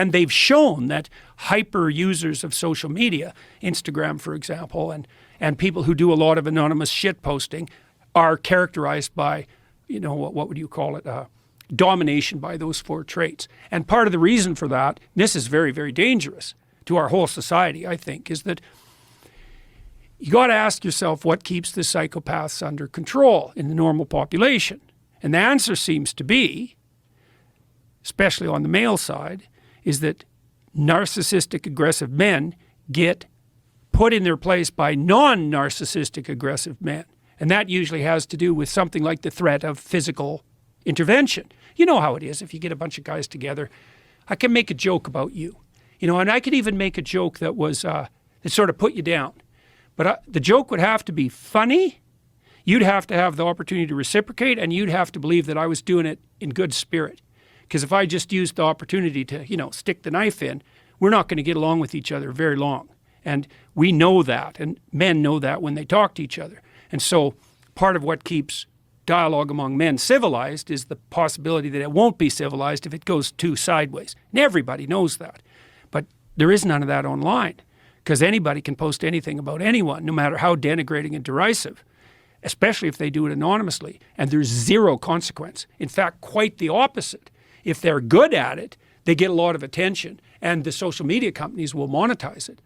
And they've shown that hyper users of social media, Instagram, for example, and people who do a lot of anonymous shit posting are characterized by, you know, what would you call it? Domination by those 4 traits. And part of the reason for that, this is very, very dangerous to our whole society, I think, is that you got to ask yourself what keeps the psychopaths under control in the normal population. And the answer seems to be, especially on the male side, is that narcissistic aggressive men get put in their place by non-narcissistic aggressive men. And that usually has to do with something like the threat of physical intervention. You know how it is if you get a bunch of guys together. I can make a joke about you, you know, and I could even make a joke that was that sort of put you down. But the joke would have to be funny. You'd have to have the opportunity to reciprocate, and you'd have to believe that I was doing it in good spirit. Because if I just used the opportunity to, you know, stick the knife in, we're not going to get along with each other very long. And we know that, and men know that when they talk to each other. And so part of what keeps dialogue among men civilized is the possibility that it won't be civilized if it goes too sideways. And everybody knows that. But there is none of that online, because anybody can post anything about anyone, no matter how denigrating and derisive, especially if they do it anonymously. And there's zero consequence. In fact, quite the opposite. If they're good at it, they get a lot of attention, and the social media companies will monetize it.